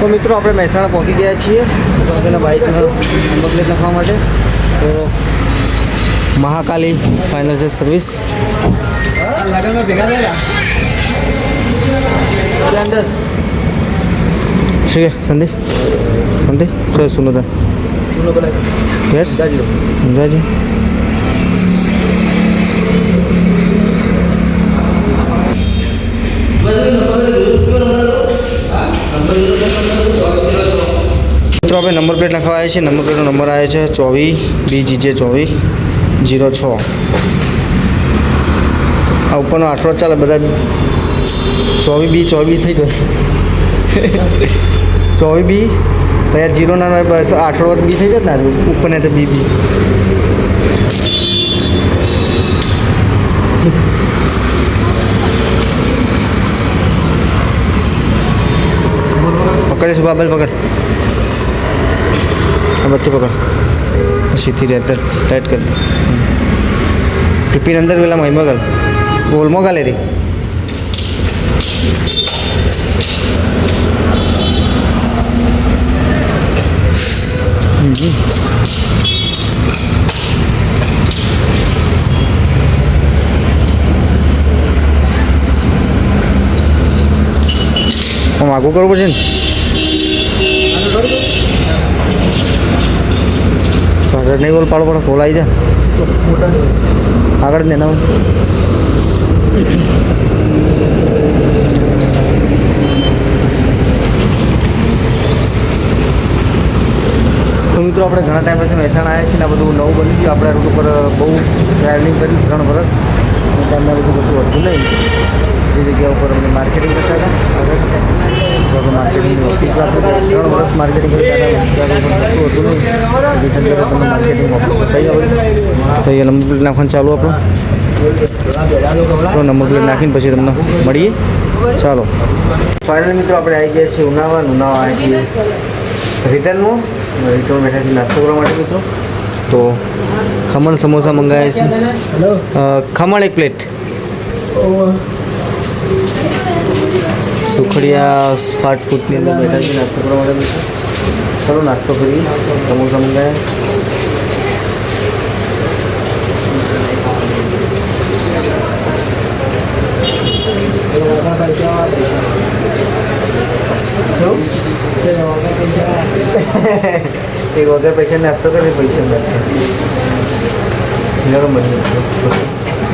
તો મિત્રો આપણે મહેસાણા પહોંચી ગયા છીએ પેલા બાઇકનો નંબર પ્લેટ લખવા માટે. તો મહાકાલી ફાઇનાન્શિયલ સર્વિસ અંદર ठीक है संदीप चलो सुनो था यस जाजी तो આપણે નંબર પ્લેટ લખવા આવ્યા છે. નંબર પ્લેટનો નંબર આવે છે 24BGJ2406. આ ઉપરનો આઠડો ચાલે બધા 24B થઈ જશે. 24B પછી 0 ના બસ આઠડો બી થઈ જત ને ઉપર ને તો બીબી પકડે સુભા બસ પકડ बच्चे पकड़ सीधी रहता टाइट कर दे टिफिन अंदर वेला महिमा गल बोल मो गाले रे हम आगू करो पड़े पाछળ નહીં બોલ પાડો પડો ખોલાઈ જા આગળ જ ને ના તો મિત્રો આપણે ઘણા ટાઈમ પછી મહેસાણા આવ્યા છીએ ને આ બધું નવું બની ગયું. આપણે રૂટ ઉપર બહુ ટ્રાવેલિંગ કર્યું 3 વર્ષ ટાઈમમાં બધું કશું હતું નહીં. જે જગ્યા ઉપર અમને માર્કેટિંગ કરતા હતા આગળ માર્કેટિંગ ઓફિસ આપણે 3 વર્ષ માર્કેટિંગ કરતા હતા. કશું હતું નહીં તમને માર્કેટિંગ ઓફિસ બતાવી આવે તો એ નંબર પ્લેટ નાખવાનું ચાલુ આપણું. તો નંબર પ્લેટ નાખીને પછી તમને મળીએ. ચાલો ફાઇનલ મિત્રો આપણે આવી ગયા છીએ ઉનાવા આવી છીએ રિટર્નમાં બેઠાથી નાસ્તો કરવા માટે મિત્રો. તો ખમણ સમોસા મંગાવ્યા છે. ખમણ 1 પ્લેટ, સુખડિયા ફાસ્ટ ફૂડની અંદર બેઠા છે નાસ્તો કરવા માટે મિત્રો. ચાલો નાસ્તો કરીએ. સમોસા મંગાવ્યા. એક વગર પૈસા નાસ્તો કરે પૈસા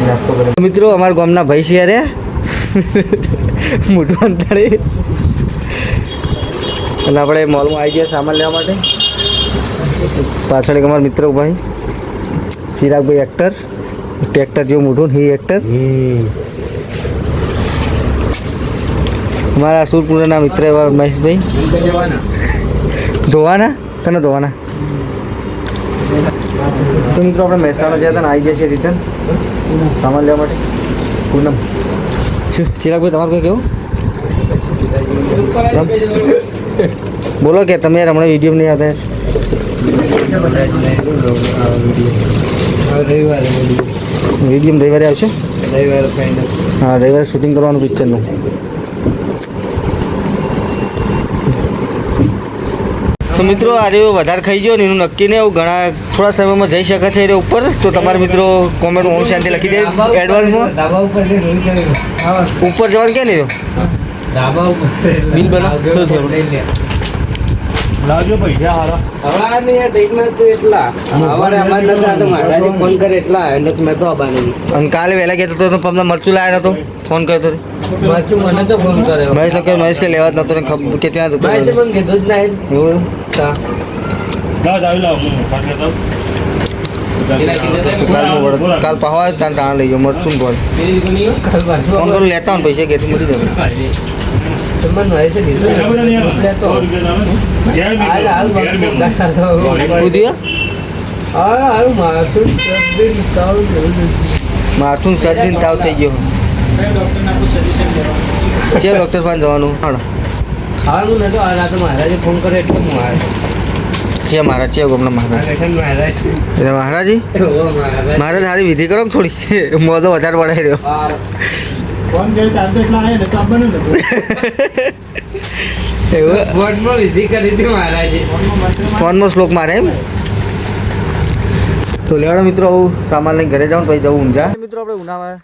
નાસ્તો કરે મિત્રો. અમારા ગામના ભાઈ છે યાર મોટું અંતરે અને આપણે મોલમાં આવી ગયા સામાન લેવા માટે. પાછળ એક અમારા મિત્ર ભાઈ ચિરાગભાઈ એક્ટર ટ્રેક્ટર જેવું મોટું ને એ એક્ટર અમારા સુરપુરાના મિત્ર એવા મહેશભાઈ ધોવાના તને ધોવાના. તો મિત્રો આપણે મહેસાણા ગયા હતા ને આવી ગયા છીએ રિટર્ન સામાન લેવા માટે. પૂનમ શું ચિરાગભાઈ તમારું કંઈ કેવું બોલો કે તમે યાર હમણાં વિડીયો નહીં આવતા વિડીયો રવિવારે આવશે. હા રવિવારે શૂટિંગ કરવાનું પિક્ચરનું. તો મિત્રો આજે વધારે ખાઈ ગયો ને એનું નક્કી નહીં. એવું ઘણા થોડા સમયમાં જઈ શકે છે ઉપર. તો તમારા મિત્રો કોમેન્ટમાં ઓમ શાંતિ લખી દે એડવાન્સમાં. ઉપર જવાનું ક્યાં નહીં બિલ બનાવ લાવજો પૈસા હારા. હવે ટ્રેનમાં તો એટલા સવારે અમારે નતા તો મહારાજે ફોન કરે એટલા એટલે મેં તો આબાની. અને કાલે વહેલા કહેતો હતો તો તમને મરચું લાવ્યા નતો ફોન કર્યો હતો. મરચું મને તો ફોન કર્યો મહેશ તો મહેશ કે લેવા જ નતો ને ખબર કે ત્યાં જતો મહેશે પણ કીધું જ નહીં. એવું કાલ પહાવા ત્યાં ટાણા લઈ ગયો મરચું બોલ ફોન કરું લેતા હોય પૈસા ઘેરથી મળી જાય. માથું શરદી તાવ થઈ ગયો છે. ડૉક્ટર પાસે જવાનું મહારાજે ફોન કરે એટલે હું આવ્યો છે. મહારાજ છે ગમના મહારાજ મહારાજી મહારાજ સારી વિધિ કરો થોડી મોં તો વધારે પડાઈ રહ્યો. ફોન કરી ચાર્જર એટલા આવ્યા ને તો આપવાનું નતું એવું ફોનમાં લીધી કરી હતી મહારાજે. ફોનમાં શ્લોક મારે એમ તો લેવાડો મિત્રો આવું સામાન લઈને ઘરે જાઉં પછી જવું ઊંઝા મિત્રો આપણે ઉનામાં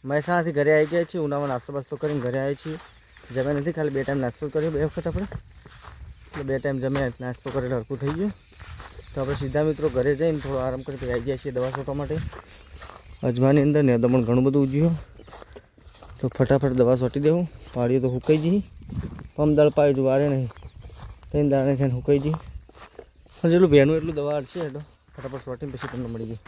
મહેસાણાથી ઘરે આવી ગયા છીએ ઉનામાં નાસ્તો બાસ્તો કરીને ઘરે આવ્યા છીએ જમ્યા નથી ખાલી 2 ટાઈમ નાસ્તો કર્યો 2 વખત આપણે એટલે 2 ટાઈમ જમ્યા નાસ્તો કરેલો હરખું થઈ ગયું તો આપણે સીધા મિત્રો ઘરે જઈને થોડો આરામ કરી પછી આવી ગયા છીએ દવા છોટવા માટે અજમાની અંદર ને દમણ ઘણું બધું ઉજ્યું તો ફટાફટ દવા છોટી દેવું પાડીએ તો સુકાઈ જઈ પમદાળ પાડ્યું વારે નહીં 3 દાણે થઈને સુકાઈ જઈ પણ જેટલું ભેનું એટલું દવા છે એટલે ફટાફટ છોટીને પછી તમને મળી ગઈ